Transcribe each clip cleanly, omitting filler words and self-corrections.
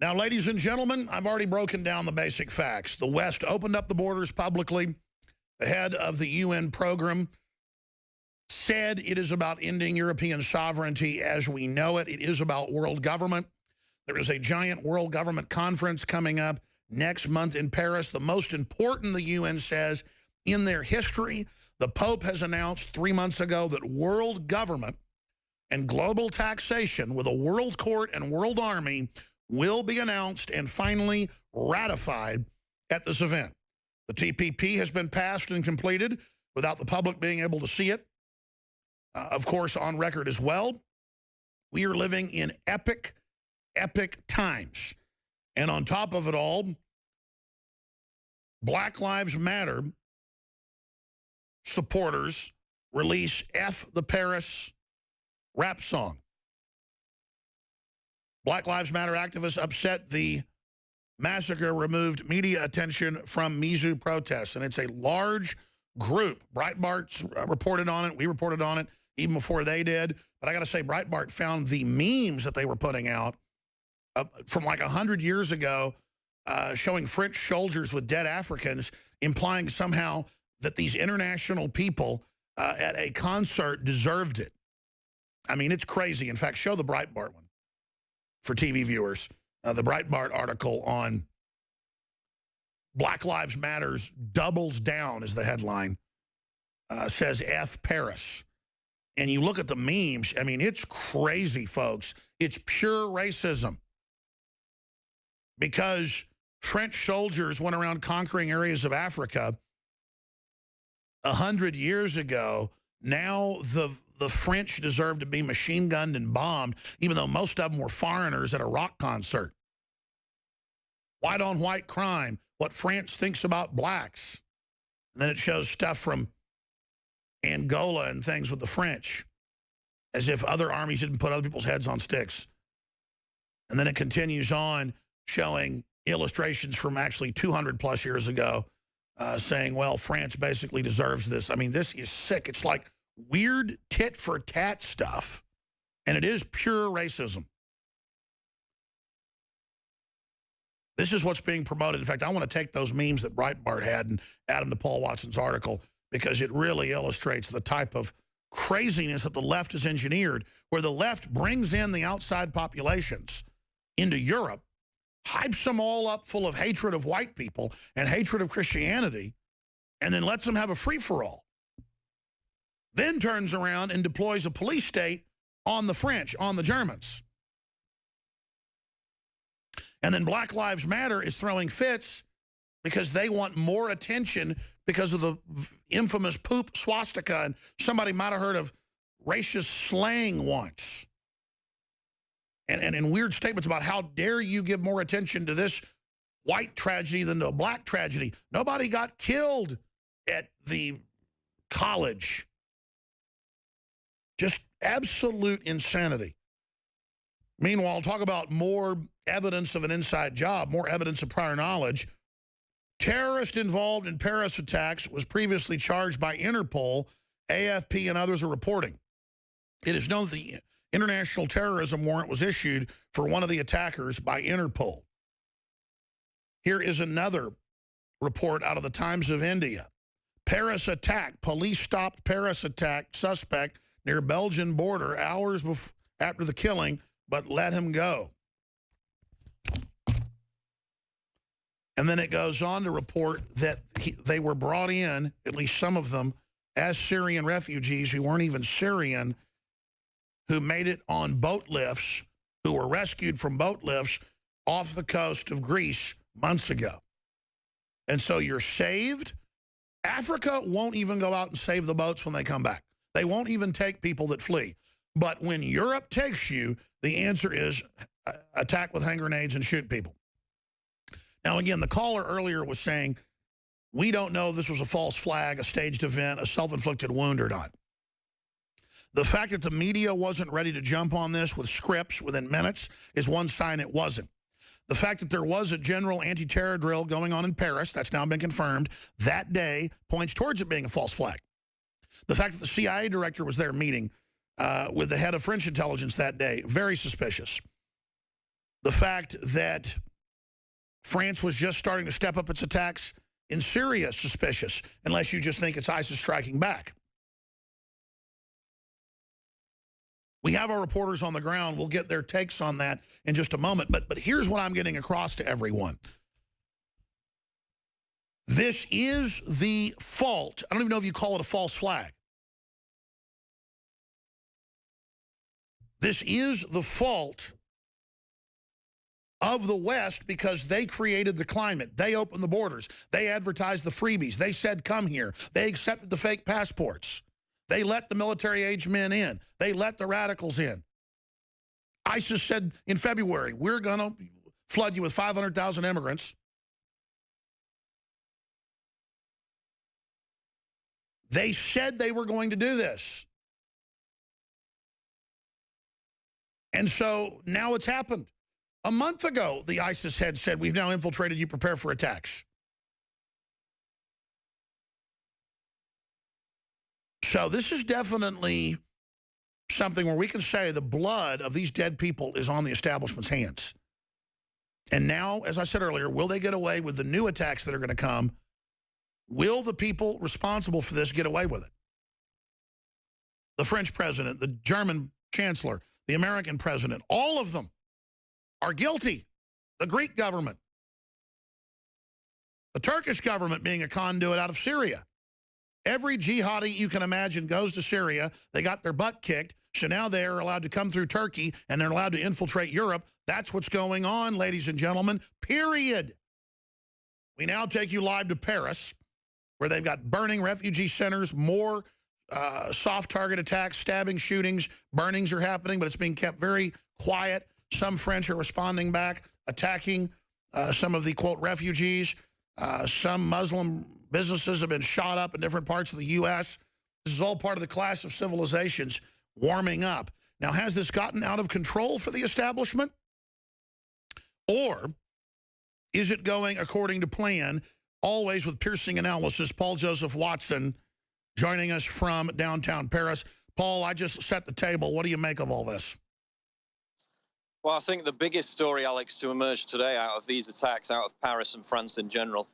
Now, ladies and gentlemen, I've already broken down the basic facts. The West opened up the borders publicly. The head of the UN program said it is about ending European sovereignty as we know it. It is about world government. There is a giant world government conference coming up next month in Paris. The most important, the UN says, in their history. The Pope has announced 3 months ago that world government and global taxation with a world court and world army will be announced and finally ratified at this event. The TPP has been passed and completed without the public being able to see it. Of course, on record as well. We are living in epic, epic times. And on top of it all, Black Lives Matter supporters release F the Paris rap song. Black Lives Matter activists upset the massacre removed media attention from Mizzou protests. And it's a large group. Breitbart's reported on it. We reported on it even before they did. But I got to say, Breitbart found the memes that they were putting out from like 100 years ago showing French soldiers with dead Africans, implying somehow that these international people at a concert deserved it. I mean, it's crazy. In fact, show the Breitbart one for TV viewers. The Breitbart article on Black Lives Matters doubles down is the headline. Says F Paris. And you look at the memes, I mean, it's crazy, folks. It's pure racism. Because French soldiers went around conquering areas of Africa 100 years ago. Now the French deserve to be machine gunned and bombed, even though most of them were foreigners at a rock concert. White on white crime, what France thinks about blacks. And then it shows stuff from Angola and things with the French, as if other armies didn't put other people's heads on sticks. And then it continues on showing illustrations from actually 200 plus years ago saying, well, France basically deserves this. I mean, this is sick. It's like weird tit-for-tat stuff, and it is pure racism. This is what's being promoted. In fact, I want to take those memes that Breitbart had and add them to Paul Watson's article because it really illustrates the type of craziness that the left has engineered, where the left brings in the outside populations into Europe, hypes them all up full of hatred of white people and hatred of Christianity, and then lets them have a free-for-all. Then turns around and deploys a police state on the French, on the Germans. And then Black Lives Matter is throwing fits because they want more attention because of the infamous poop swastika. And somebody might have heard of racist slang once. And weird statements about how dare you give more attention to this white tragedy than to a black tragedy. Nobody got killed at the college. Just absolute insanity. Meanwhile, talk about more evidence of an inside job, more evidence of prior knowledge. Terrorist involved in Paris attacks was previously charged by Interpol, AFP, and others are reporting. It is known that the international terrorism warrant was issued for one of the attackers by Interpol. Here is another report out of the Times of India. Paris attack. Police stopped Paris attack suspect near Belgian border hours after the killing, but let him go. And then it goes on to report that they were brought in, at least some of them, as Syrian refugees who weren't even Syrian, who made it on boat lifts, who were rescued from boat lifts off the coast of Greece months ago. And so you're saved. Africa won't even go out and save the boats when they come back. They won't even take people that flee. But when Europe takes you, the answer is attack with hand grenades and shoot people. Now, again, the caller earlier was saying, we don't know if this was a false flag, a staged event, a self-inflicted wound or not. The fact that the media wasn't ready to jump on this with scripts within minutes is one sign it wasn't. The fact that there was a general anti-terror drill going on in Paris, that's now been confirmed, that day points towards it being a false flag. The fact that the CIA director was there meeting with the head of French intelligence that day, very suspicious. The fact that France was just starting to step up its attacks in Syria is suspicious, unless you just think it's ISIS striking back. We have our reporters on the ground. We'll get their takes on that in just a moment. But here's what I'm getting across to everyone. This is the fault. I don't even know if you call it a false flag. This is the fault of the West because they created the climate. They opened the borders. They advertised the freebies. They said, come here. They accepted the fake passports. They let the military-age men in. They let the radicals in. ISIS said in February, we're going to flood you with 500,000 immigrants. They said they were going to do this. And so now it's happened. A month ago, the ISIS head said, we've now infiltrated you, prepare for attacks. So this is definitely something where we can say the blood of these dead people is on the establishment's hands. And now, as I said earlier, will they get away with the new attacks that are going to come? Will the people responsible for this get away with it? The French president, the German chancellor, the American president, all of them are guilty. The Greek government, the Turkish government being a conduit out of Syria. Every jihadi you can imagine goes to Syria. They got their butt kicked. So now they're allowed to come through Turkey and they're allowed to infiltrate Europe. That's what's going on, ladies and gentlemen, period. We now take you live to Paris, where they've got burning refugee centers, more soft target attacks, stabbing, shootings, burnings are happening, but it's being kept very quiet. Some French are responding back, attacking some of the, quote, refugees. Some Muslim businesses have been shot up in different parts of the U.S. This is all part of the clash of civilizations warming up. Now, has this gotten out of control for the establishment? Or is it going according to plan, always with piercing analysis? Paul Joseph Watson joining us from downtown Paris. Paul, I just set the table. What do you make of all this? Well, I think the biggest story, Alex, to emerge today out of these attacks, out of Paris and France in general,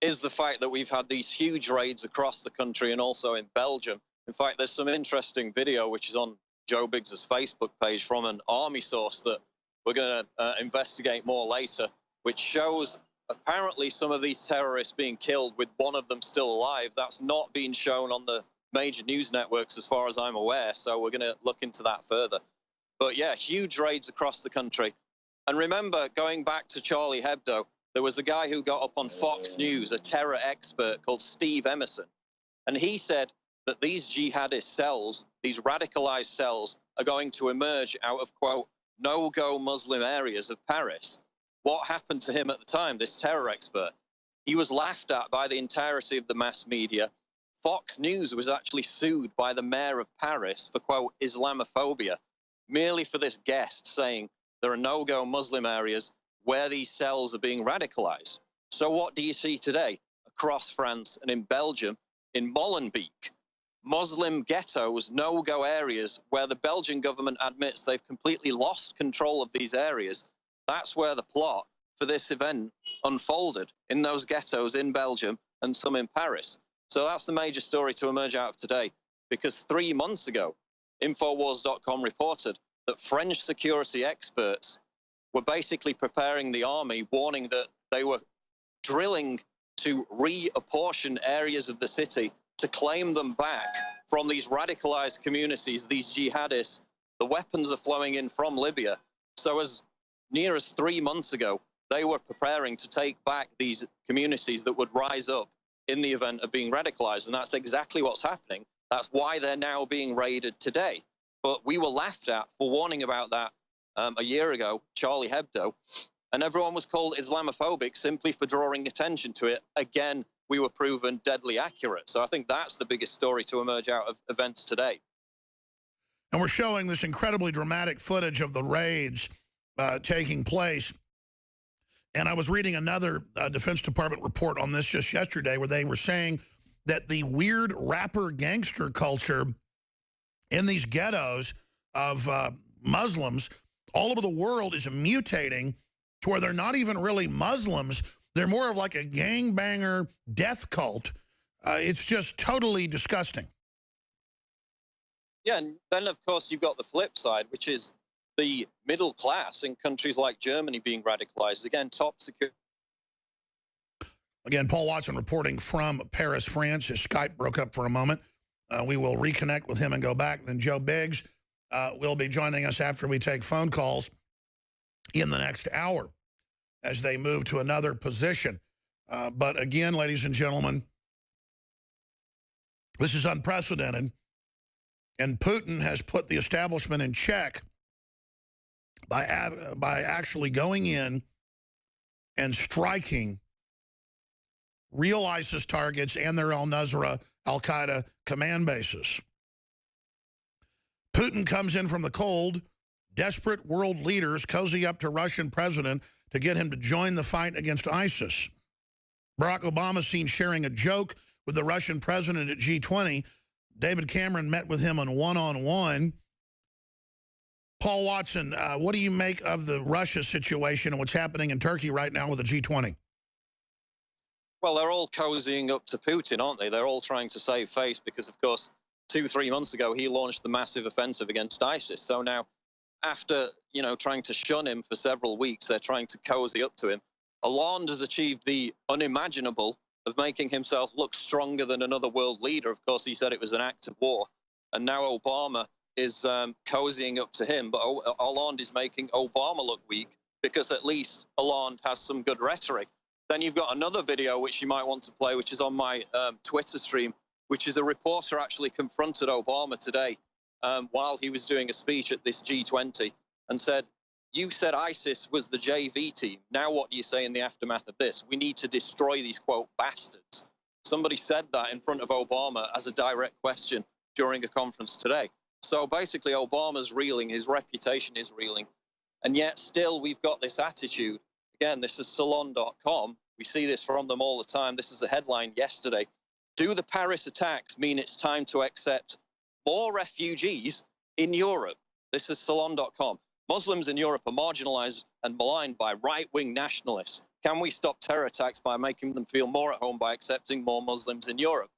is the fact that we've had these huge raids across the country and also in Belgium. In fact, there's some interesting video, which is on Joe Biggs's Facebook page from an army source that we're going to investigate more later, which shows apparently some of these terrorists being killed with one of them still alive. That's not being shown on the major news networks as far as I'm aware, so we're going to look into that further. But yeah, huge raids across the country. And remember, going back to Charlie Hebdo, there was a guy who got up on Fox News, a terror expert called Steve Emerson, and he said that these jihadist cells, these radicalized cells, are going to emerge out of, quote, no-go Muslim areas of Paris. What happened to him at the time, this terror expert? He was laughed at by the entirety of the mass media. Fox News was actually sued by the mayor of Paris for, quote, Islamophobia, merely for this guest saying there are no-go Muslim areas where these cells are being radicalized. So what do you see today across France and in Belgium, in Molenbeek? Muslim ghettos, no-go areas where the Belgian government admits they've completely lost control of these areas. That's where the plot for this event unfolded, in those ghettos in Belgium and some in Paris. So that's the major story to emerge out of today, because 3 months ago, Infowars.com reported that French security experts were basically preparing the army, warning that they were drilling to reapportion areas of the city to claim them back from these radicalized communities, these jihadists. The weapons are flowing in from Libya. So as near as 3 months ago, they were preparing to take back these communities that would rise up in the event of being radicalized. And that's exactly what's happening. That's why they're now being raided today. But we were laughed at for warning about that a year ago, Charlie Hebdo, and everyone was called Islamophobic simply for drawing attention to it. Again, we were proven deadly accurate. So I think that's the biggest story to emerge out of events today. And we're showing this incredibly dramatic footage of the raids taking place. And I was reading another Defense Department report on this just yesterday, where they were saying that the weird rapper gangster culture in these ghettos of Muslims all over the world is mutating to where they're not even really Muslims. They're more of like a gangbanger death cult. It's just totally disgusting. Yeah, and then, of course, you've got the flip side, which is the middle class in countries like Germany being radicalized. Again, top security. Again, Paul Watson reporting from Paris, France. His Skype broke up for a moment. We will reconnect with him and go back. Then Joe Biggs will be joining us after we take phone calls in the next hour as they move to another position. But again, ladies and gentlemen, this is unprecedented. And Putin has put the establishment in check by actually going in and striking real ISIS targets and their al-Nusra, al-Qaeda command bases. Putin comes in from the cold. Desperate world leaders cozy up to Russian president to get him to join the fight against ISIS. Barack Obama seen sharing a joke with the Russian president at G20. David Cameron met with him on one-on-one. Paul Watson, what do you make of the Russia situation and what's happening in Turkey right now with the G20? Well, they're all cozying up to Putin, aren't they? They're all trying to save face because, of course, 2-3 months ago, he launched the massive offensive against ISIS. So now, after, trying to shun him for several weeks, they're trying to cozy up to him. Hollande has achieved the unimaginable of making himself look stronger than another world leader. Of course, he said it was an act of war. And now Obama is cozying up to him. But Hollande is making Obama look weak because at least Hollande has some good rhetoric. Then you've got another video which you might want to play, which is on my Twitter stream, which is a reporter actually confronted Obama today while he was doing a speech at this G20 and said, "You said ISIS was the JV team. Now what do you say in the aftermath of this? We need to destroy these, quote, bastards." Somebody said that in front of Obama as a direct question during a conference today. So basically Obama's reeling, his reputation is reeling. And yet still we've got this attitude. Again, this is Salon.com. We see this from them all the time. This is a headline yesterday. Do the Paris attacks mean it's time to accept more refugees in Europe? This is Salon.com. Muslims in Europe are marginalized and maligned by right-wing nationalists. Can we stop terror attacks by making them feel more at home by accepting more Muslims in Europe?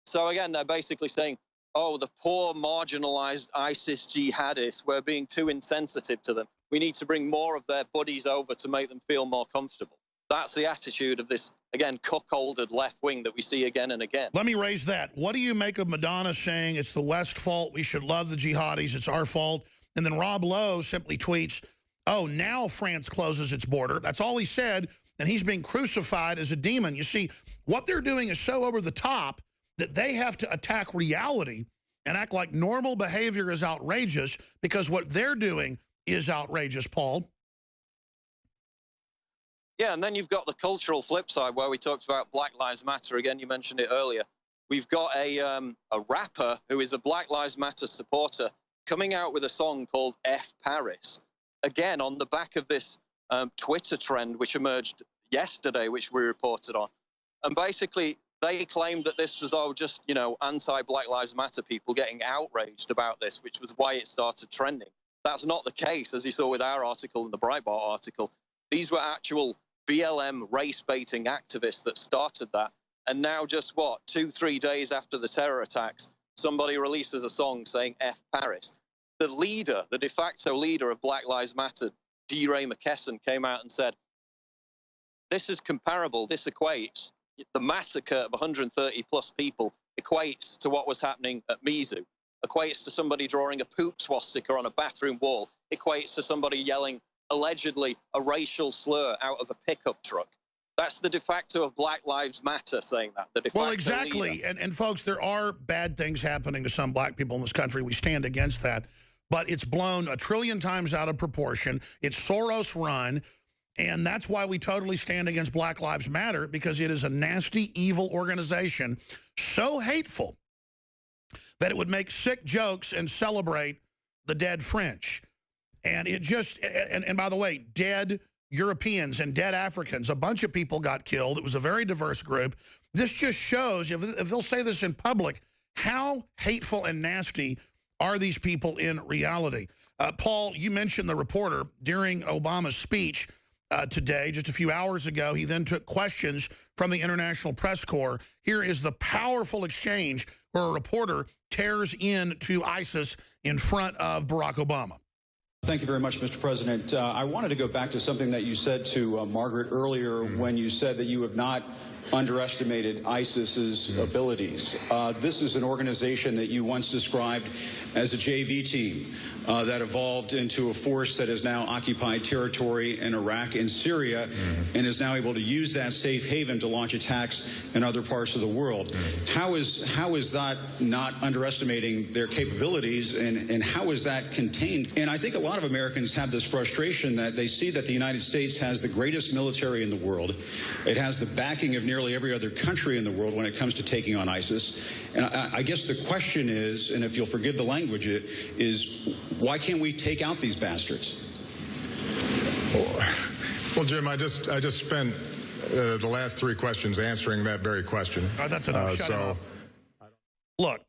So again, they're basically saying, oh, the poor marginalized ISIS jihadists, we're being too insensitive to them. We need to bring more of their buddies over to make them feel more comfortable. That's the attitude of this, again, cuckolded left wing that we see again and again. Let me raise that. What do you make of Madonna saying it's the West's fault, we should love the jihadis, it's our fault? And then Rob Lowe simply tweets, oh, now France closes its border. That's all he said, and he's being crucified as a demon. You see, what they're doing is so over the top that they have to attack reality and act like normal behavior is outrageous because what they're doing is outrageous, Paul. Yeah, and then you've got the cultural flip side where we talked about Black Lives Matter. Again, you mentioned it earlier. We've got a rapper who is a Black Lives Matter supporter coming out with a song called F Paris. Again, on the back of this Twitter trend which emerged yesterday, which we reported on. And basically, they claimed that this was all just, anti-Black Lives Matter people getting outraged about this, which was why it started trending. That's not the case, as you saw with our article and the Breitbart article. These were actual BLM race-baiting activists that started that. And now just, 2-3 days after the terror attacks, somebody releases a song saying F Paris. The leader, the de facto leader of Black Lives Matter, D. Ray McKesson, came out and said, this is comparable, this equates, the massacre of 130 plus people equates to what was happening at Mizu, equates to somebody drawing a poop swastika on a bathroom wall, equates to somebody yelling allegedly a racial slur out of a pickup truck. That's the de facto of Black Lives Matter saying that. The de facto well, exactly. Leader. And folks, there are bad things happening to some black people in this country. We stand against that. But it's blown 1 trillion times out of proportion. It's Soros run. And that's why we totally stand against Black Lives Matter, because it is a nasty, evil organization, so hateful that it would make sick jokes and celebrate the dead French. And it just, and by the way, dead Europeans and dead Africans, a bunch of people got killed. It was a very diverse group. This just shows, if they'll say this in public, how hateful and nasty are these people in reality. Paul, you mentioned the reporter during Obama's speech today, just a few hours ago. He then took questions from the International Press Corps. Here is the powerful exchange where a reporter tears into ISIS in front of Barack Obama. Thank you very much, Mr. President. I wanted to go back to something that you said to Margaret earlier when you said that you have not underestimated ISIS's abilities. This is an organization that you once described as a JV team that evolved into a force that has now occupied territory in Iraq and Syria and is now able to use that safe haven to launch attacks in other parts of the world. How is that not underestimating their capabilities, and how is that contained? And I think a lot of Americans have this frustration that they see that the United States has the greatest military in the world. It has the backing of nearly every other country in the world when it comes to taking on ISIS. And I guess the question is, and if you'll forgive the language, is why can't we take out these bastards? Well, Jim, I just spent the last 3 questions answering that very question. That's enough. Shut it off. Look,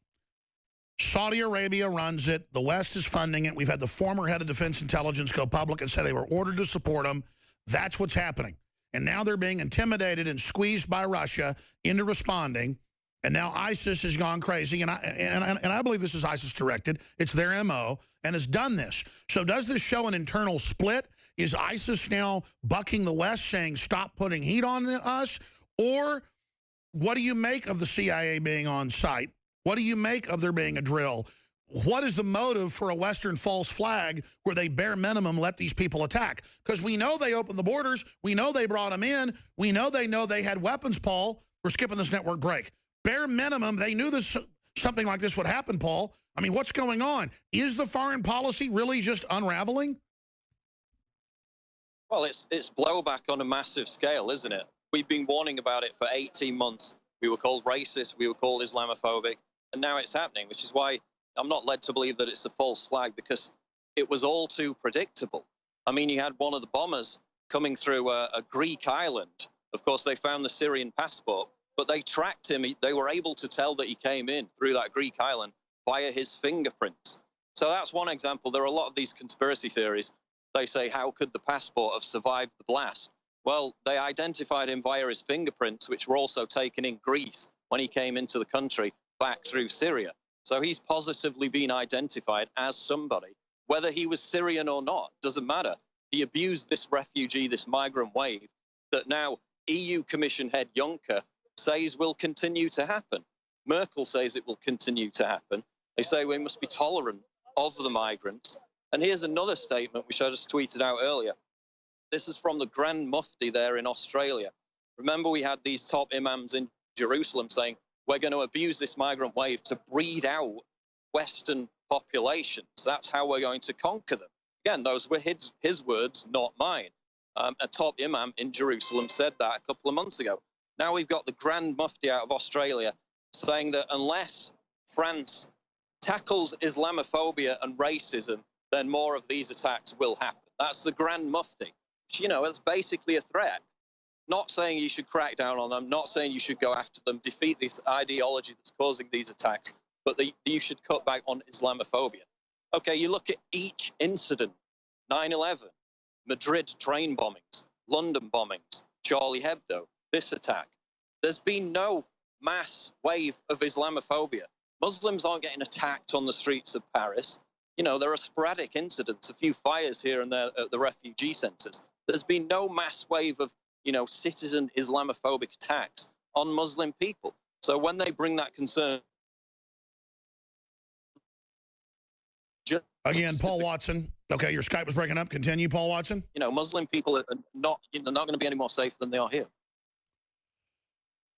Saudi Arabia runs it. The West is funding it. We've had the former head of Defense Intelligence go public and say they were ordered to support them. That's what's happening. And now they're being intimidated and squeezed by Russia into responding. And now ISIS has gone crazy. And I believe this is ISIS directed. It's their MO and has done this. So does this show an internal split? Is ISIS now bucking the West, saying stop putting heat on us? Or what do you make of the CIA being on site? What do you make of there being a drill? What is the motive for a Western false flag where they bare minimum let these people attack? Because we know they opened the borders. We know they brought them in. We know they had weapons, Paul. We're skipping this network break. Bare minimum, they knew something like this would happen, Paul. I mean, what's going on? Is the foreign policy really just unraveling? Well, it's blowback on a massive scale, isn't it? We've been warning about it for 18 months. We were called racist. We were called Islamophobic. And now it's happening, which is why I'm not led to believe that it's a false flag, because it was all too predictable. I mean, you had one of the bombers coming through a Greek island. Of course, they found the Syrian passport, but they tracked him. They were able to tell that he came in through that Greek island via his fingerprints. So that's one example. There are a lot of these conspiracy theories. They say, how could the passport have survived the blast? Well, they identified him via his fingerprints, which were also taken in Greece when he came into the country back through Syria. So he's positively been identified as somebody. Whether he was Syrian or not, doesn't matter. He abused this refugee, this migrant wave, that now EU Commission head Juncker says will continue to happen. Merkel says it will continue to happen. They say we must be tolerant of the migrants. And here's another statement, which I just tweeted out earlier. This is from the Grand Mufti there in Australia. Remember, we had these top imams in Jerusalem saying, we're going to abuse this migrant wave to breed out Western populations. That's how we're going to conquer them. Again, those were his words, not mine. A top imam in Jerusalem said that a couple of months ago. Now we've got the Grand Mufti out of Australia saying that unless France tackles Islamophobia and racism, then more of these attacks will happen. That's the Grand Mufti. You know, it's basically a threat. Not saying you should crack down on them, not saying you should go after them, defeat this ideology that's causing these attacks, but you should cut back on Islamophobia. Okay, you look at each incident, 9/11, Madrid train bombings, London bombings, Charlie Hebdo, this attack. There's been no mass wave of Islamophobia. Muslims aren't getting attacked on the streets of Paris. You know, there are sporadic incidents, a few fires here and there at the refugee centers. There's been no mass wave of, you know, citizen Islamophobic attacks on Muslim people. So when they bring that concern... Again, Paul Watson. Okay, your Skype was breaking up. Continue, Paul Watson. You know, Muslim people are not going to be any more safe than they are here.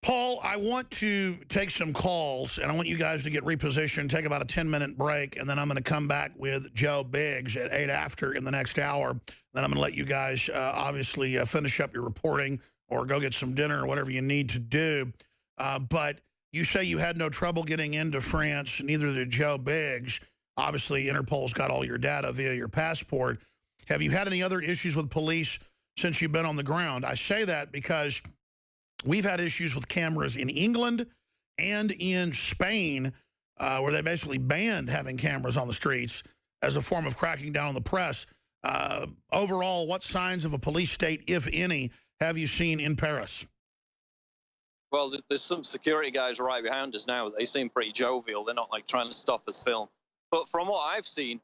Paul, I want to take some calls, and I want you guys to get repositioned, take about a 10-minute break, and then I'm going to come back with Joe Biggs at 8 after in the next hour. Then I'm going to let you guys obviously finish up your reporting or go get some dinner or whatever you need to do. But you say you had no trouble getting into France, neither did Joe Biggs. Obviously, Interpol's got all your data via your passport. Have you had any other issues with police since you've been on the ground? I say that because we've had issues with cameras in England and in Spain where they basically banned having cameras on the streets. as a form of cracking down on the press. Overall, what signs of a police state, if any, have you seen in Paris? Well, there's some security guys right behind us now. They seem pretty jovial. They're not like trying to stop us film. But from what I've seen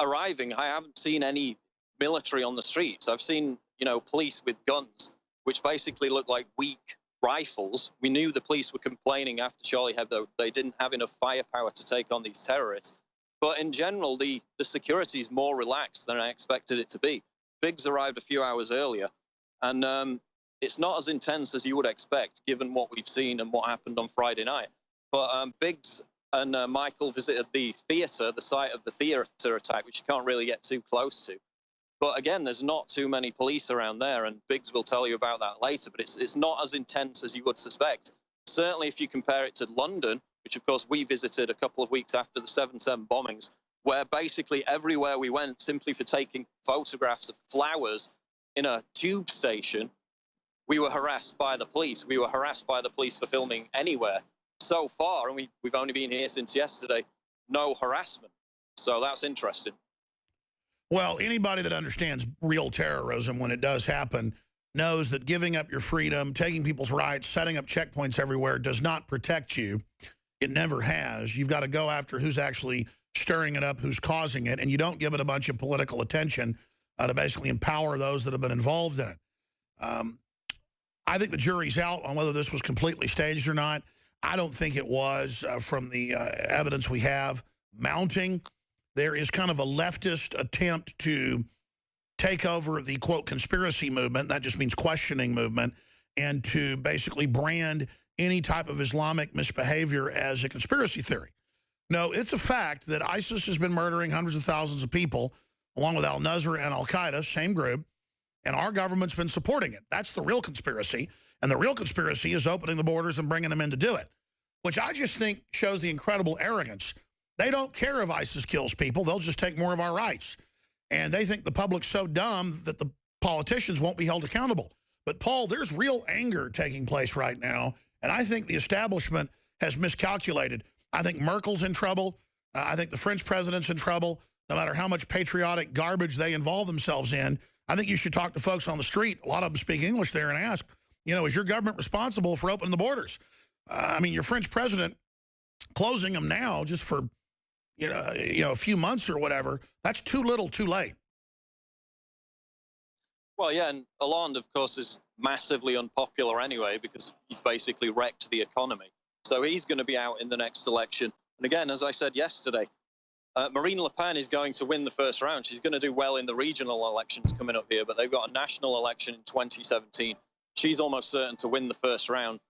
arriving, I haven't seen any military on the streets. I've seen, police with guns, which basically look like weak rifles. We knew the police were complaining after Charlie Hebdo they didn't have enough firepower to take on these terrorists. But in general, the security is more relaxed than I expected it to be. Biggs arrived a few hours earlier, and it's not as intense as you would expect, given what we've seen and what happened on Friday night. But Biggs and Michael visited the theater, the site of the theater attack, which you can't really get too close to. But again, there's not too many police around there, and Biggs will tell you about that later, but it's not as intense as you would suspect. Certainly if you compare it to London, which of course we visited a couple of weeks after the 7/7 bombings, where basically everywhere we went, simply for taking photographs of flowers in a tube station, we were harassed by the police. We were harassed by the police for filming anywhere. So far, and we've only been here since yesterday, no harassment. So that's interesting. Well, anybody that understands real terrorism when it does happen knows that giving up your freedom, taking people's rights, setting up checkpoints everywhere does not protect you. It never has. You've got to go after who's actually stirring it up, who's causing it, and you don't give it a bunch of political attention to basically empower those that have been involved in it. I think the jury's out on whether this was completely staged or not. I don't think it was from the evidence we have mounting. There is kind of a leftist attempt to take over the, quote, conspiracy movement, that just means questioning movement, and to basically brand any type of Islamic misbehavior as a conspiracy theory. No, it's a fact that ISIS has been murdering hundreds of thousands of people, along with al-Nusra and al-Qaeda, same group, and our government's been supporting it. That's the real conspiracy, and the real conspiracy is opening the borders and bringing them in to do it, which I just think shows the incredible arrogance. They don't care if ISIS kills people. They'll just take more of our rights. And they think the public's so dumb that the politicians won't be held accountable. But, Paul, there's real anger taking place right now, and I think the establishment has miscalculated. I think Merkel's in trouble. I think the French president's in trouble, no matter how much patriotic garbage they involve themselves in. I think you should talk to folks on the street. A lot of them speak English there, and ask, is your government responsible for opening the borders? I mean, your French president closing them now just for, a few months or whatever, that's too little, too late. Well, yeah, and Hollande, of course, is massively unpopular anyway because he's basically wrecked the economy. So he's going to be out in the next election. And again, as I said yesterday, Marine Le Pen is going to win the first round. She's going to do well in the regional elections coming up here, but they've got a national election in 2017. She's almost certain to win the first round.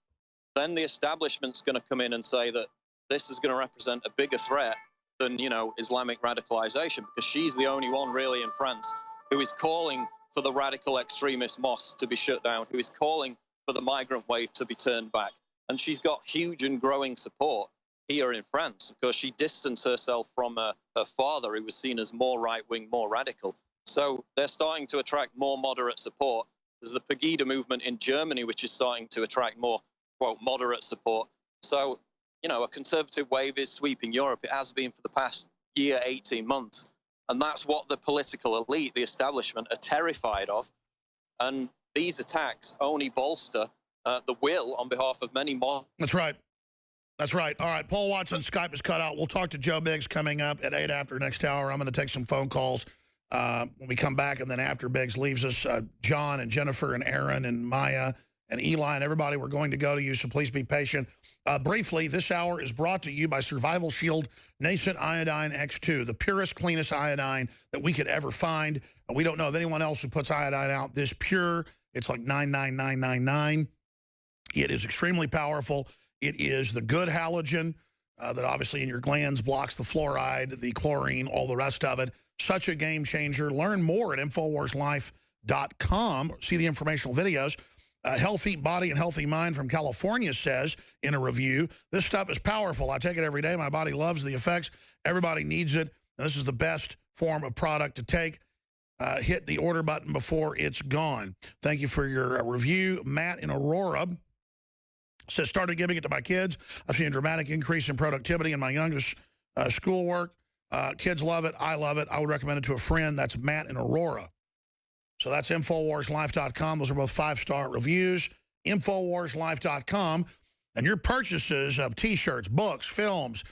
Then the establishment's going to come in and say that this is going to represent a bigger threat than, Islamic radicalization, because she's the only one really in France who is calling for the radical extremist mosque to be shut down, who is calling for the migrant wave to be turned back. And she's got huge and growing support here in France because she distanced herself from her father, who was seen as more right-wing, more radical. So they're starting to attract more moderate support. There's the Pegida movement in Germany, which is starting to attract more, quote, moderate support. So, a conservative wave is sweeping Europe. It has been for the past year, 18 months. And that's what the political elite, the establishment, are terrified of. And these attacks only bolster the will on behalf of many more. That's right. That's right. All right, Paul Watson, Skype is cut out. We'll talk to Joe Biggs coming up at 8 after next hour. I'm going to take some phone calls when we come back, and then after Biggs leaves us, John and Jennifer and Aaron and Maya and Eli and everybody, we're going to go to you, so please be patient. Briefly, this hour is brought to you by Survival Shield Nascent Iodine X2, the purest, cleanest iodine that we could ever find. We don't know of anyone else who puts iodine out this pure. It's like 99999. It is extremely powerful. It is the good halogen that obviously in your glands blocks the fluoride, the chlorine, all the rest of it. Such a game changer. Learn more at InfoWarsLife.com. See the informational videos. Healthy Body and Healthy Mind from California says in a review, this stuff is powerful. I take it every day. My body loves the effects. Everybody needs it. And this is the best form of product to take. Hit the order button before it's gone. Thank you for your review. Matt in Aurora says, started giving it to my kids. I've seen a dramatic increase in productivity in my youngest schoolwork. Kids love it. I love it. I would recommend it to a friend. That's Matt in Aurora. So that's InfoWarsLife.com. Those are both 5-star reviews. InfoWarsLife.com. And your purchases of T-shirts, books, films,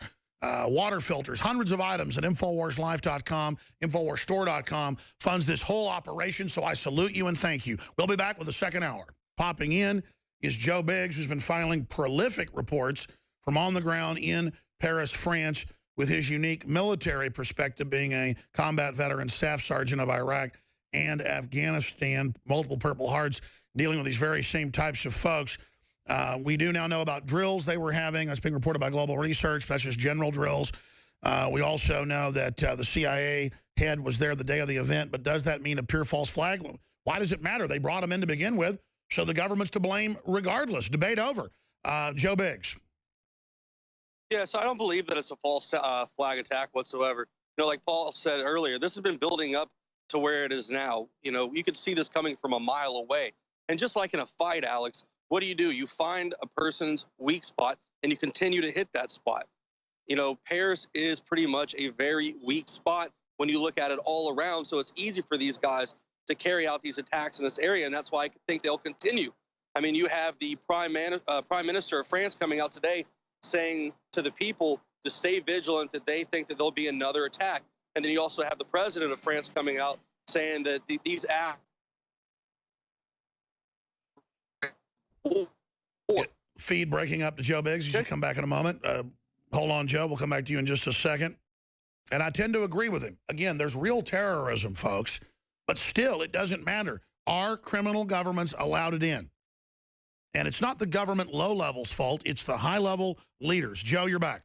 water filters, hundreds of items at InfoWarsLife.com, InfoWarsStore.com funds this whole operation, so I salute you and thank you. We'll be back with the second hour. Popping in is Joe Biggs, who's been filing prolific reports from on the ground in Paris, France, with his unique military perspective, being a combat veteran, staff sergeant of Iraq and Afghanistan, multiple Purple Hearts, dealing with these very same types of folks. We do now know about drills they were having. That's being reported by Global Research. That's just general drills. We also know that the CIA head was there the day of the event, but does that mean a pure false flag? Why does it matter? They brought him in to begin with, so the government's to blame regardless. Debate over. Joe Biggs. Yes, I don't believe that it's a false flag attack whatsoever. You know, like Paul said earlier, this has been building up to where it is now. You know, you could see this coming from a mile away. And just like in a fight, Alex, what do? You find a person's weak spot and you continue to hit that spot. You know, Paris is pretty much a very weak spot when you look at it all around. So it's easy for these guys to carry out these attacks in this area. And that's why I think they'll continue. I mean, you have the Prime Minister of France coming out today saying to the people to stay vigilant, that they think that there'll be another attack. And then you also have the president of France coming out saying that these acts. Feed breaking up to Joe Biggs. You should come back in a moment. Hold on, Joe. We'll come back to you in just a second. And I tend to agree with him. Again, there's real terrorism, folks. But still, it doesn't matter. Our criminal governments allowed it in. And it's not the government low-level's fault. It's the high-level leaders. Joe, you're back.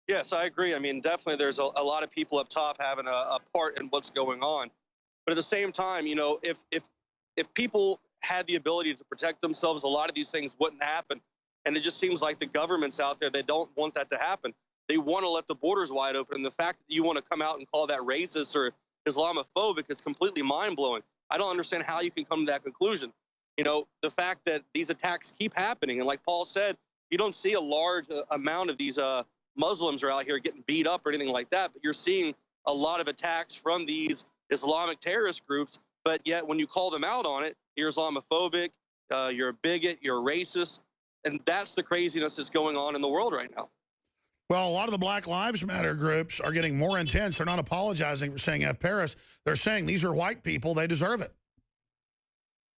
Yes, I agree. I mean, definitely there's a lot of people up top having a part in what's going on. But at the same time, you know, if people had the ability to protect themselves, a lot of these things wouldn't happen. And it just seems like the governments out there, they don't want that to happen. They want to let the borders wide open. And the fact that you want to come out and call that racist or Islamophobic is completely mind-blowing. I don't understand how you can come to that conclusion. You know, the fact that these attacks keep happening, and like Paul said, you don't see a large amount of these Muslims are out here getting beat up or anything like that, but you're seeing a lot of attacks from these Islamic terrorist groups. But yet when you call them out on it, you're Islamophobic, you're a bigot, you're a racist, and that's the craziness that's going on in the world right now. Well, a lot of the Black Lives Matter groups are getting more intense. They're not apologizing for saying F Paris. They're saying these are white people. They deserve it.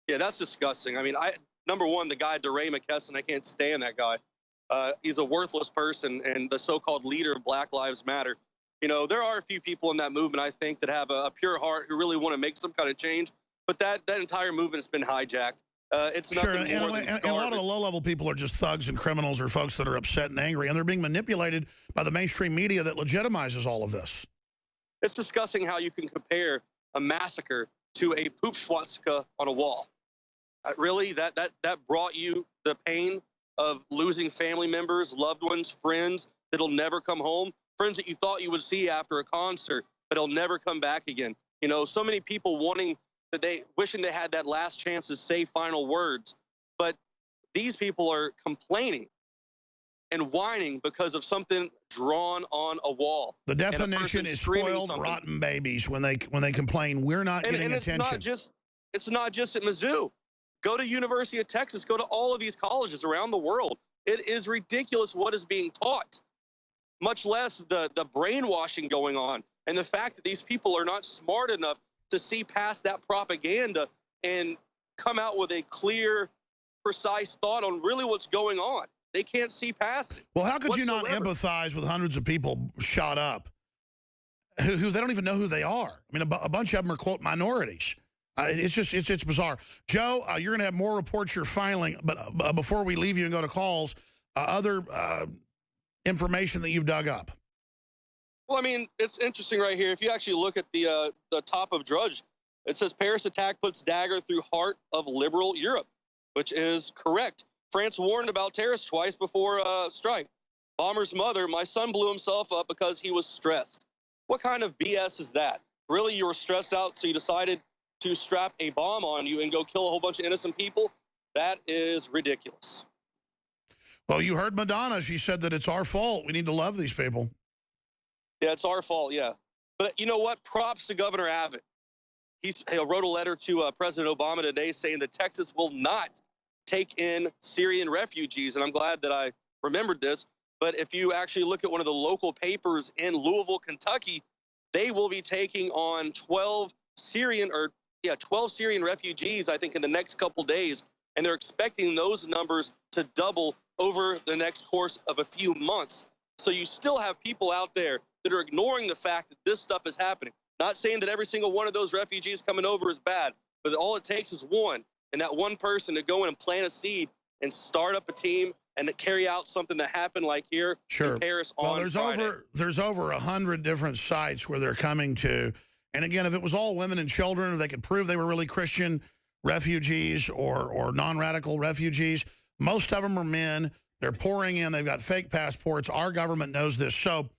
Yeah, that's disgusting. I mean, number one, the guy, DeRay McKesson, I can't stand that guy. He's a worthless person and the so-called leader of Black Lives Matter. You know, there are a few people in that movement, I think, that have a pure heart who really want to make some kind of change. But that entire movement's been hijacked. It's nothing more than and a lot of the low-level people are just thugs and criminals or folks that are upset and angry, and they're being manipulated by the mainstream media that legitimizes all of this. It's disgusting how you can compare a massacre to a poop swastika on a wall. Really, that brought you the pain of losing family members, loved ones, friends that'll never come home, friends that you thought you would see after a concert, but it'll never come back again. You know, so many people wishing they had that last chance to say final words, but these people are complaining and whining because of something drawn on a wall. The definition is spoiled, rotten babies when they complain. We're not getting attention. It's not just at Mizzou. Go to University of Texas. Go to all of these colleges around the world. It is ridiculous what is being taught, much less the brainwashing going on, and the fact that these people are not smart enough to see past that propaganda and come out with a clear, precise thought on really what's going on. They can't see past it. Well, how could you not empathize with hundreds of people shot up who they don't even know who they are? I mean, a bunch of them are, quote, minorities. It's bizarre. Joe, you're going to have more reports you're filing, but before we leave you and go to calls, other information that you've dug up. Well, I mean, it's interesting right here. If you actually look at the top of Drudge, it says Paris attack puts dagger through heart of liberal Europe, which is correct. France warned about terrorists twice before strike. Bomber's mother, my son blew himself up because he was stressed. What kind of BS is that? Really, you were stressed out, so you decided to strap a bomb on you and go kill a whole bunch of innocent people? That is ridiculous. Well, you heard Madonna. She said that it's our fault. We need to love these people. Yeah, it's our fault, yeah. But you know what? Props to Governor Abbott. He wrote a letter to President Obama today saying that Texas will not take in Syrian refugees, and I'm glad that I remembered this. But if you actually look at one of the local papers in Louisville, Kentucky, they will be taking on 12 Syrian refugees, I think, in the next couple days, and they're expecting those numbers to double over the next course of a few months. So you still have people out there that are ignoring the fact that this stuff is happening. Not saying that every single one of those refugees coming over is bad, but all it takes is one, and that one person to go in and plant a seed and start up a team and to carry out something that happened like here in Paris on Friday. There's over 100 different sites where they're coming to. And again, if it was all women and children, if they could prove they were really Christian refugees or non-radical refugees, most of them are men. They're pouring in. They've got fake passports. Our government knows this. So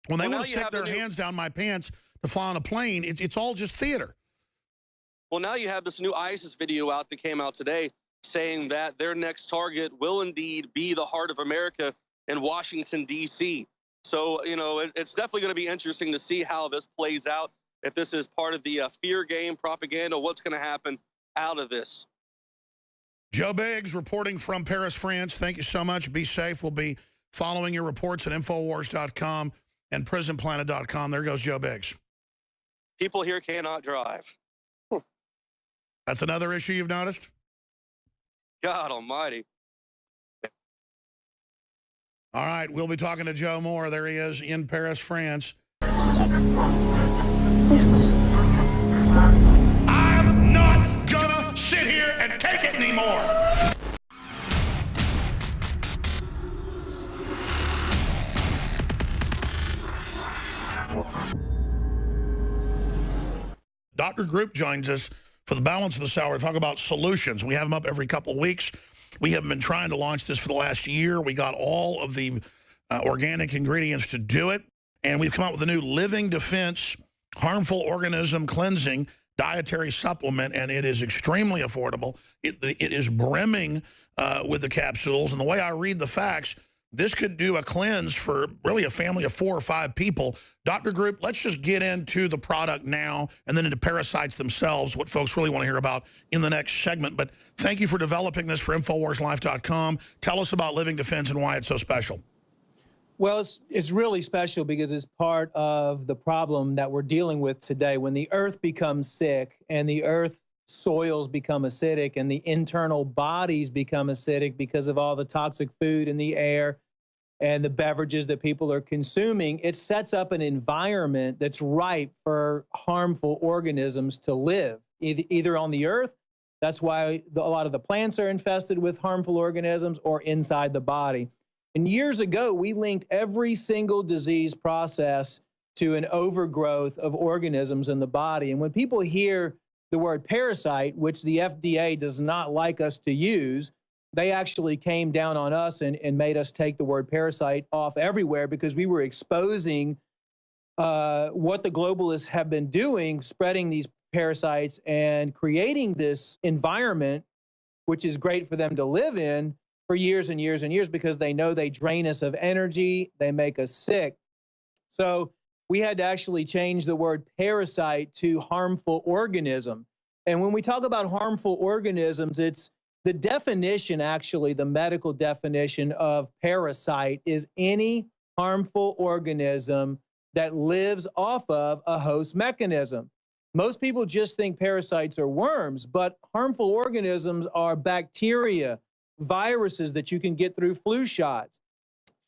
when they want to stick their hands down my pants to fly on a plane, it's all just theater. Well, now you have this new ISIS video out that came out today saying that their next target will indeed be the heart of America in Washington, D.C. So, you know, it's definitely going to be interesting to see how this plays out, if this is part of the fear game, propaganda, what's going to happen out of this. Joe Biggs reporting from Paris, France. Thank you so much. Be safe. We'll be following your reports at Infowars.com and PrisonPlanet.com. There goes Joe Biggs. People here cannot drive. That's another issue you've noticed? God almighty. All right, we'll be talking to Joe more. There he is in Paris, France. I'm not gonna sit here and take it anymore. Dr. Group joins us for the balance of this hour to talk about solutions. We have them up every couple of weeks. We have been trying to launch this for the last year. We got all of the organic ingredients to do it, and we've come up with a new Living Defense harmful organism cleansing dietary supplement, and it is extremely affordable. It is brimming with the capsules, and the way I read the facts, this could do a cleanse for really a family of 4 or 5 people. Dr. Group, let's just get into the product now and then into parasites themselves, what folks really want to hear about in the next segment. But thank you for developing this for InfoWarsLife.com. Tell us about Living Defense and why it's so special. Well, it's really special because it's part of the problem that we're dealing with today. When the earth becomes sick and the earth soils become acidic and the internal bodies become acidic because of all the toxic food in the air and the beverages that people are consuming, it sets up an environment that's ripe for harmful organisms to live, either on the earth. That's why a lot of the plants are infested with harmful organisms, or inside the body. And years ago, we linked every single disease process to an overgrowth of organisms in the body. And when people hear the word parasite, which the FDA does not like us to use, they actually came down on us and made us take the word parasite off everywhere, because we were exposing what the globalists have been doing, spreading these parasites and creating this environment, which is great for them to live in for years and years and years, because they know they drain us of energy, they make us sick. So we had to actually change the word parasite to harmful organism. And when we talk about harmful organisms, it's the definition, actually, the medical definition of parasite is any harmful organism that lives off of a host mechanism. Most people just think parasites are worms, but harmful organisms are bacteria, viruses that you can get through flu shots,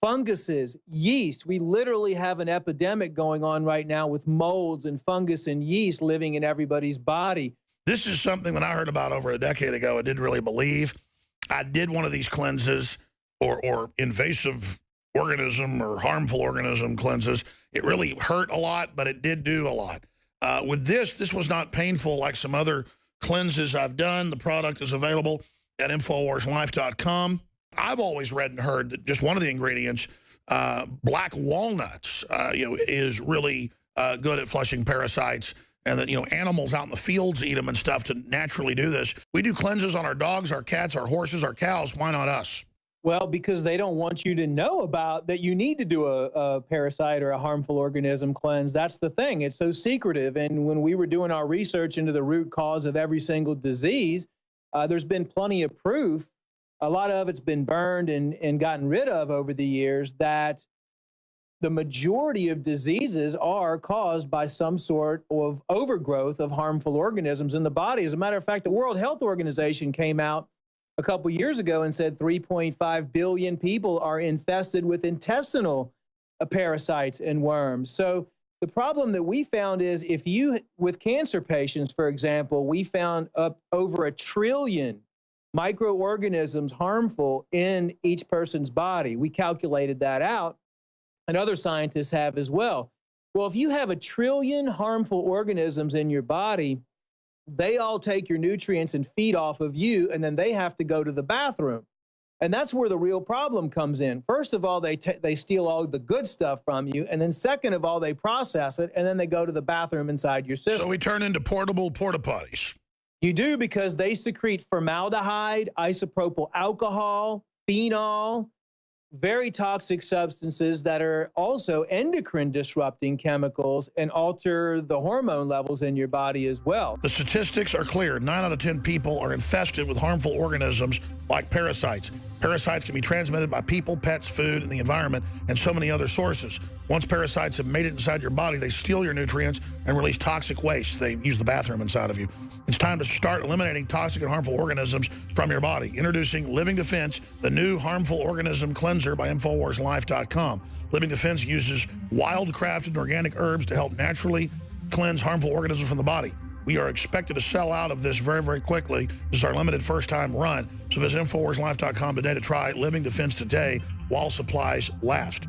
funguses, yeast. We literally have an epidemic going on right now with molds and fungus and yeast living in everybody's body. This is something that I heard about over a decade ago. I didn't really believe. I did one of these cleanses or invasive organism or harmful organism cleanses. It really hurt a lot, but it did do a lot. With this was not painful like some other cleanses I've done. The product is available at InfoWarsLife.com. I've always read and heard that just one of the ingredients, black walnuts, is really good at flushing parasites, and that, animals out in the fields eat them and stuff to naturally do this. We do cleanses on our dogs, our cats, our horses, our cows. Why not us? Well, because they don't want you to know about that you need to do a parasite or a harmful organism cleanse. That's the thing. It's so secretive. And when we were doing our research into the root cause of every single disease, there's been plenty of proof. A lot of it's been burned and gotten rid of over the years, that the majority of diseases are caused by some sort of overgrowth of harmful organisms in the body. As a matter of fact, the World Health Organization came out a couple years ago and said 3.5 billion people are infested with intestinal parasites and worms. So the problem that we found is, if you, with cancer patients, for example, we found up over 1 trillion microorganisms harmful in each person's body. We calculated that out, and other scientists have as well. Well, if you have 1 trillion harmful organisms in your body, they all take your nutrients and feed off of you, and then they have to go to the bathroom. And that's where the real problem comes in. First of all, they steal all the good stuff from you, and then second of all, they process it, and then they go to the bathroom inside your system. So we turn into portable porta potties. You do, because they secrete formaldehyde, isopropyl alcohol, phenol, very toxic substances that are also endocrine disrupting chemicals and alter the hormone levels in your body as well. The statistics are clear. 9 out of 10 people are infested with harmful organisms like parasites. Parasites can be transmitted by people, pets, food, and the environment, and so many other sources. Once parasites have made it inside your body, they steal your nutrients and release toxic waste. They use the bathroom inside of you. It's time to start eliminating toxic and harmful organisms from your body. Introducing Living Defense, the new harmful organism cleanser by InfoWarsLife.com. Living Defense uses wild-crafted organic herbs to help naturally cleanse harmful organisms from the body. We are expected to sell out of this very, very quickly. This is our limited first-time run. So visit InfoWarsLife.com today to try Living Defense today while supplies last.